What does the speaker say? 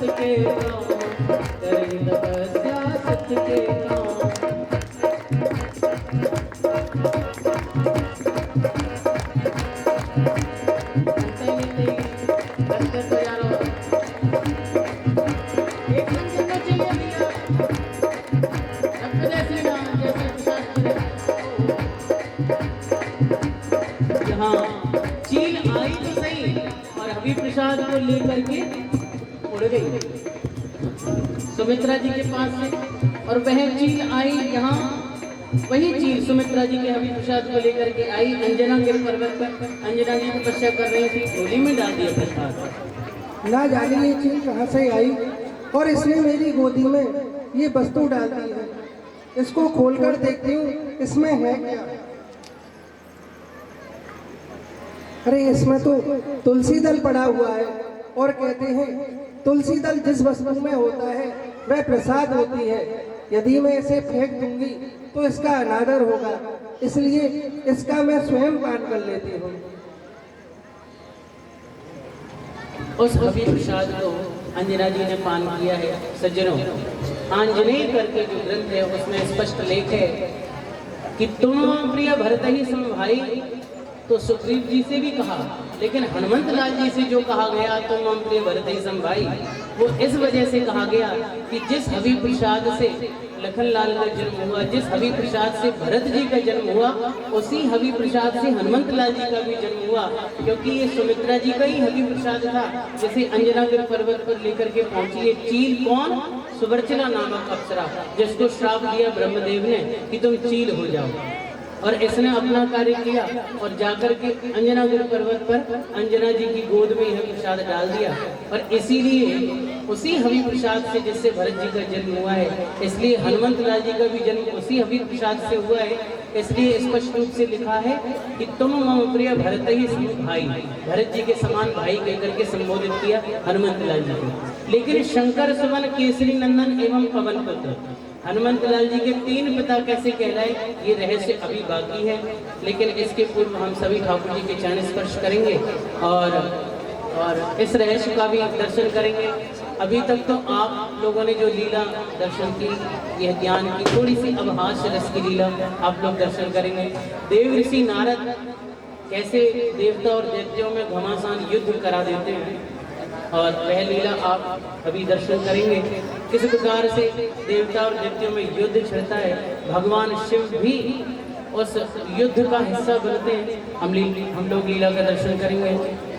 सत्य के काम, करी तपस्या सत्य के काम। चील आई तो सही और हबी प्रसाद को लेकर के उड़ गई सुमित्रा जी के पास से, और वह चील आई यहाँ, वही चील सुमित्रा जी के हबी प्रसाद को लेकर के आई अंजना के पर्वत पर। अंजना जी तपस्या कर रही थी, झोली में डाल दिया प्रसाद। ना जाने ये चील कहाँ से आई और इसने मेरी गोदी में ये वस्तु डाल दी है। इसको खोलकर देखती हूँ इसमें है क्या। अरे इसमें तो तुलसी दल पड़ा हुआ है और कहते हैं तुलसी दल जिस वस्तु में होता है वह प्रसाद होती है। यदि मैं इसे फेंक दूंगी तो इसका अनादर होगा, इसलिए इसका मैं स्वयं पान कर लेती हूँ। उस हबी प्रसाद को अंजना जी ने पान किया है। सज्जनों, आंजनेय करके जो ग्रंथ है उसमें स्पष्ट लेख है कि तुम प्रिय भरत ही सम भाई, तो सुग्रीव जी से भी कहा, लेकिन हनुमंत लाल जी से जो कहा गया तुम प्रिय भरत ही सम भाई, वो इस वजह से कहा गया कि जिस हबी प्रसाद से लखन लाल का जन्म हुआ, जिस हबी प्रसाद से भरत जी का जन्म हुआ, उसी हबी प्रसाद से हनुमंत लाल जी का भी जन्म हुआ। क्योंकि ये सुमित्रा जी का ही हबी प्रसाद था, जिसे अंजना के पर्वत पर लेकर के पहुंची। ये चील कौन? सुवर्चना नामक अप्सरा, जिसको श्राप दिया ब्रह्मदेव ने कि तुम चील हो जाओ, और इसने अपना कार्य किया और जाकर के अंजनागिरी पर्वत पर अंजना जी की गोद में यह प्रसाद डाल दिया। और इसीलिए उसी हबी प्रसाद से जिससे भरत जी का जन्म हुआ है, इसलिए हनुमंत लाल जी का भी जन्म उसी हबी प्रसाद से हुआ है। इसलिए स्पष्ट रूप से लिखा है कि तुम मम प्रिय भरत ही सम भाई, भरत जी के समान भाई कहकर के संबोधित किया हनुमंत लाल जी को। लेकिन शंकर सुवन केसरी नंदन एवं पवन पुत्र, हनुमंत लाल जी के 3 पिता कैसे कहलाए, ये रहस्य अभी बाकी है। लेकिन इसके पूर्व हम सभी ठाकुर जी के चरण स्पर्श करेंगे और इस रहस्य का भी दर्शन करेंगे। अभी तक तो आप लोगों ने जो लीला दर्शन की, यह ज्ञान की थोड़ी सी अवहास्य रस की लीला आप लोग दर्शन करेंगे। देव ऋषि नारद कैसे देवता और दैत्यों में घमासान युद्ध करा देते हैं, और वह लीला आप अभी दर्शन करेंगे। किस प्रकार से देवता और दैत्यों में युद्ध छिड़ता है, भगवान शिव भी उस युद्ध का हिस्सा बनते हैं। हम लोग लीला का दर्शन करेंगे।